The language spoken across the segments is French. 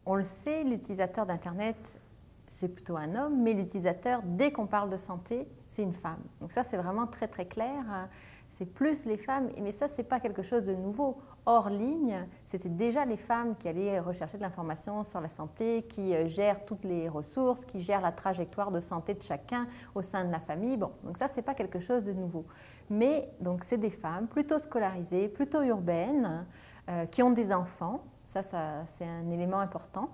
on le sait, l'utilisateur d'Internet, c'est plutôt un homme, mais l'utilisateur, dès qu'on parle de santé, c'est une femme. Donc ça, c'est vraiment très très clair. C'est plus les femmes, mais ça, ce n'est pas quelque chose de nouveau. Hors ligne, c'était déjà les femmes qui allaient rechercher de l'information sur la santé, qui gèrent toutes les ressources, qui gèrent la trajectoire de santé de chacun au sein de la famille. Bon, donc ça, ce n'est pas quelque chose de nouveau. Mais donc, c'est des femmes plutôt scolarisées, plutôt urbaines, qui ont des enfants. Ça c'est un élément important.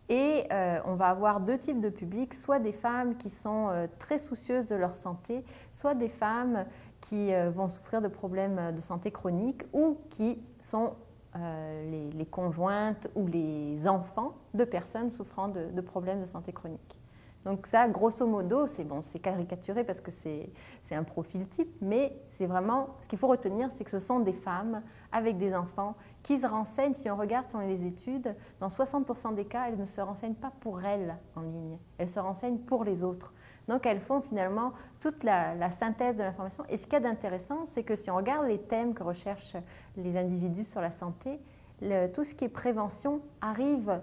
Et on va avoir deux types de publics, soit des femmes qui sont très soucieuses de leur santé, soit des femmes qui vont souffrir de problèmes de santé chroniques ou qui sont les conjointes ou les enfants de personnes souffrant de problèmes de santé chronique. Donc ça, grosso modo, c'est bon, c'est caricaturé parce que c'est un profil type, mais c'est vraiment, ce qu'il faut retenir, c'est que ce sont des femmes avec des enfants qui se renseignent. Si on regarde sur les études, dans 60% des cas, elles ne se renseignent pas pour elles en ligne, elles se renseignent pour les autres. Donc elles font finalement toute la synthèse de l'information. Et ce qu'il y a d'intéressant, c'est que si on regarde les thèmes que recherchent les individus sur la santé, tout ce qui est prévention arrive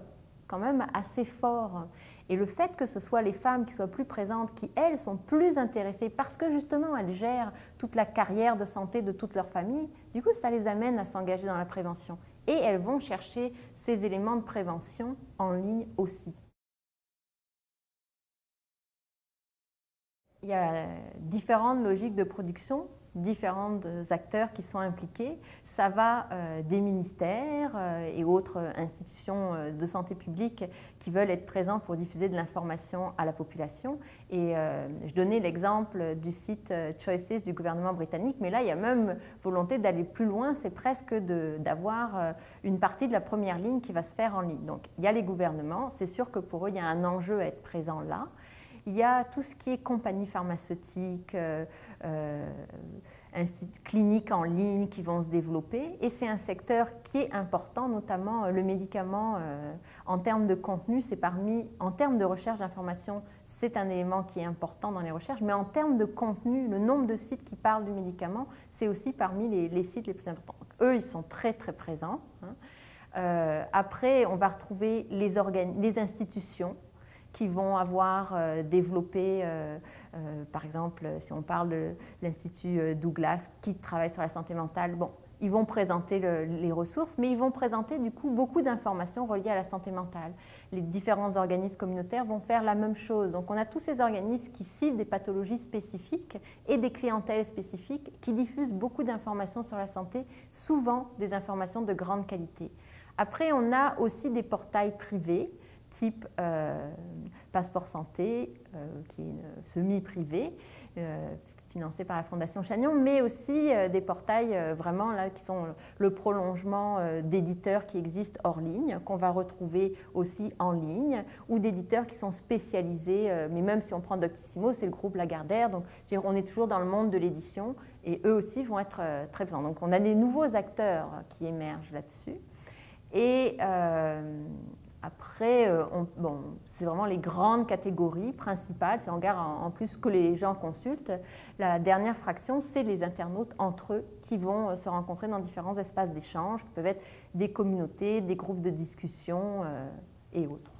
quand même assez fort. Et le fait que ce soit les femmes qui soient plus présentes, qui elles sont plus intéressées parce que justement elles gèrent toute la carrière de santé de toute leur famille, du coup ça les amène à s'engager dans la prévention. Et elles vont chercher ces éléments de prévention en ligne aussi. Il y a différentes logiques de production, différents acteurs qui sont impliqués. Ça va des ministères et autres institutions de santé publique qui veulent être présents pour diffuser de l'information à la population. Et je donnais l'exemple du site Choices du gouvernement britannique, mais là, il y a même volonté d'aller plus loin. C'est presque d'avoir une partie de la première ligne qui va se faire en ligne. Donc, il y a les gouvernements. C'est sûr que pour eux, il y a un enjeu à être présent là. Il y a tout ce qui est compagnies pharmaceutiques, instituts cliniques en ligne qui vont se développer. Et c'est un secteur qui est important, notamment le médicament en termes de contenu. En termes de recherche d'information, c'est un élément qui est important dans les recherches. Mais en termes de contenu, le nombre de sites qui parlent du médicament, c'est aussi parmi les sites les plus importants. Donc, eux, ils sont très, très présents. Après, on va retrouver les institutions qui vont avoir développé, par exemple, si on parle de l'Institut Douglas qui travaille sur la santé mentale, bon, ils vont présenter les ressources, mais ils vont présenter du coup beaucoup d'informations reliées à la santé mentale. Les différents organismes communautaires vont faire la même chose. Donc on a tous ces organismes qui ciblent des pathologies spécifiques et des clientèles spécifiques qui diffusent beaucoup d'informations sur la santé, souvent des informations de grande qualité. Après, on a aussi des portails privés, type Passeport Santé, qui est semi-privé, financé par la Fondation Chagnon, mais aussi des portails vraiment là, qui sont le prolongement d'éditeurs qui existent hors ligne, qu'on va retrouver aussi en ligne, ou d'éditeurs qui sont spécialisés, mais même si on prend Doctissimo, c'est le groupe Lagardère, donc on est toujours dans le monde de l'édition, et eux aussi vont être très présents. Donc on a des nouveaux acteurs qui émergent là-dessus. Et après, bon, c'est vraiment les grandes catégories principales. Si on regarde en plus que les gens consultent, la dernière fraction, c'est les internautes entre eux qui vont se rencontrer dans différents espaces d'échange, qui peuvent être des communautés, des groupes de discussion et autres.